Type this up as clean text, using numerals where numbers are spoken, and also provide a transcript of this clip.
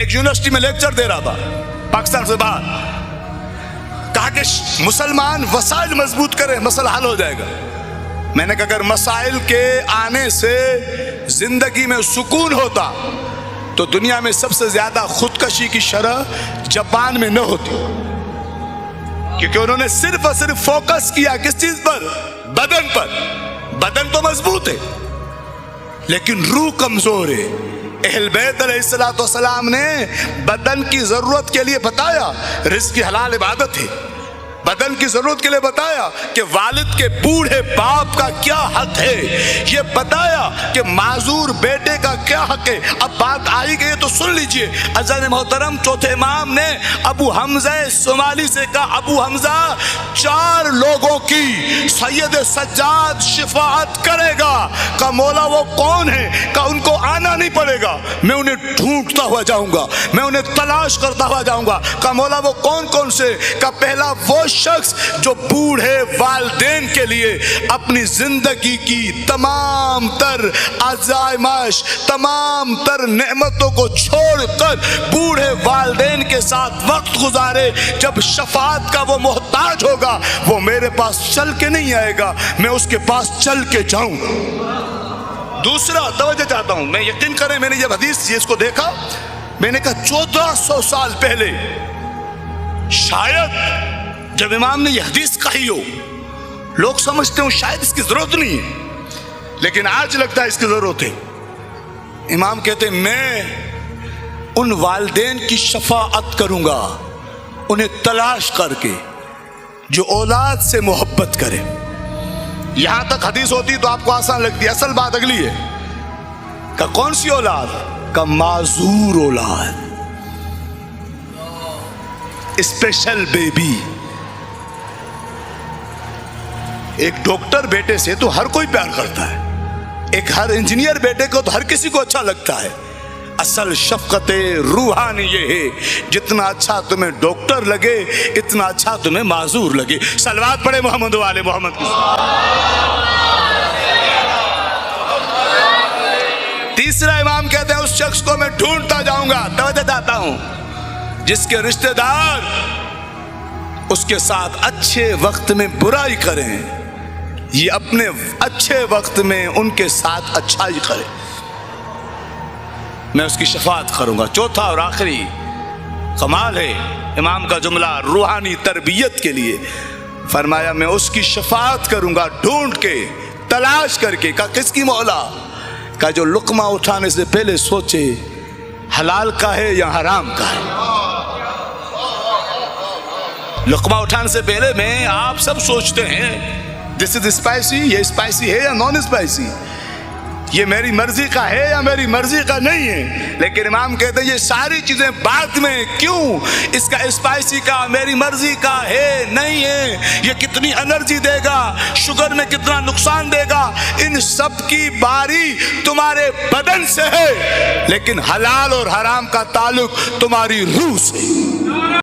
ایک یونیورسٹی میں لیکچر دے رہا تھا پاکستان سے باہر، کہا کہ مسلمان وسائل مضبوط کرے مسئلہ حل ہو جائے گا۔ میں نے کہا اگر مسائل کے آنے سے زندگی میں سکون ہوتا تو دنیا میں سب سے زیادہ خودکشی کی شرح جاپان میں نہ ہوتی، کیونکہ انہوں نے صرف اور صرف فوکس کیا کس چیز پر؟ بدن پر۔ بدن تو مضبوط ہے لیکن روح کمزور ہے۔ اہل بیت علیہ السلام نے بدن کی ضرورت کے لیے بتایا رزق کی حلال عبادت ہے، بدن کی ضرورت کے لیے بتایا کہ والد کے بوڑھے باپ کا کیا حق ہے، یہ بتایا کہ معذور بیٹے کا کیا حق ہے۔ اب بات آئی گئی تو سن لیجئے، اذان محترم چوتھے امام نے ابو حمزہ صومالی سے کہا ابو حمزہ 4 لوگوں کی سید سجاد شفاعت کرے گا۔ کہا مولا وہ کون ہے؟ کہا ان کو آنا نہیں پڑے گا، میں انہیں ڈھونڈتا ہوا جاؤں گا، میں انہیں تلاش کرتا ہوا جاؤں گا۔ کہا مولا وہ کون کون سے؟ کہا پہلا وہ شخص جو بوڑھے والدین کے لیے اپنی زندگی کی تمام تر آزمائش، تمام تر نعمتوں کو چھوڑ کر بوڑھے والدین کے ساتھ وقت گزارے، جب شفاعت کا وہ محتاج ہوگا وہ میرے پاس چل کے نہیں آئے گا، میں اس کے پاس چل کے جاؤں گا۔ دوسرا توجہ چاہتا ہوں، میں یقین کریں میں نے جب حدیث اس کو دیکھا میں نے کہا 1400 سال پہلے شاید جب امام نے یہ حدیث کہی ہو لوگ سمجھتے ہوں شاید اس کی ضرورت نہیں ہے، لیکن آج لگتا ہے اس کی ضرورت ہے۔ امام کہتے ہیں میں ان والدین کی شفاعت کروں گا انہیں تلاش کر کے جو اولاد سے محبت کرے۔ یہاں تک حدیث ہوتی تو آپ کو آسان لگتی، اصل بات اگلی ہے کہ کون سی اولاد؟ کہ معذور اولاد، اسپیشل بیبی۔ ایک ڈاکٹر بیٹے سے تو ہر کوئی پیار کرتا ہے، ایک ہر انجینئر بیٹے کو تو ہر کسی کو اچھا لگتا ہے۔ اصل شفقت روحانی یہ ہے جتنا اچھا تمہیں ڈاکٹر لگے اتنا اچھا تمہیں معذور لگے۔ صلوات پڑھے محمد والے محمد کی۔ تیسرا امام کہتے ہیں اس شخص کو میں ڈھونڈتا جاؤں گا، توجہ چاہتا ہوں، جس کے رشتہ دار اس کے ساتھ اچھے وقت میں برائی کریں، یہ اپنے اچھے وقت میں ان کے ساتھ اچھائی کرے، میں اس کی شفاعت کروں گا۔ چوتھا اور آخری کمال ہے امام کا جملہ روحانی تربیت کے لیے، فرمایا میں اس کی شفاعت کروں گا ڈھونڈ کے، تلاش کر کے۔ کہا کس کی مولا؟ کہا جو لقمہ اٹھانے سے پہلے سوچے حلال کا ہے یا حرام کا ہے۔ لقمہ اٹھانے سے پہلے میں آپ سب سوچتے ہیں دس از اسپائسی، یہ اسپائسی ہے یا نان اسپائسی، یہ میری مرضی کا ہے یا میری مرضی کا نہیں ہے۔ لیکن امام کہتے ہیں یہ ساری چیزیں بعد میں، کیوں؟ اس کا اسپائسی کا میری مرضی کا ہے نہیں ہے، یہ کتنی انرجی دے گا، شوگر میں کتنا نقصان دے گا، ان سب کی باری تمہارے بدن سے ہے، لیکن حلال اور حرام کا تعلق تمہاری روح سے۔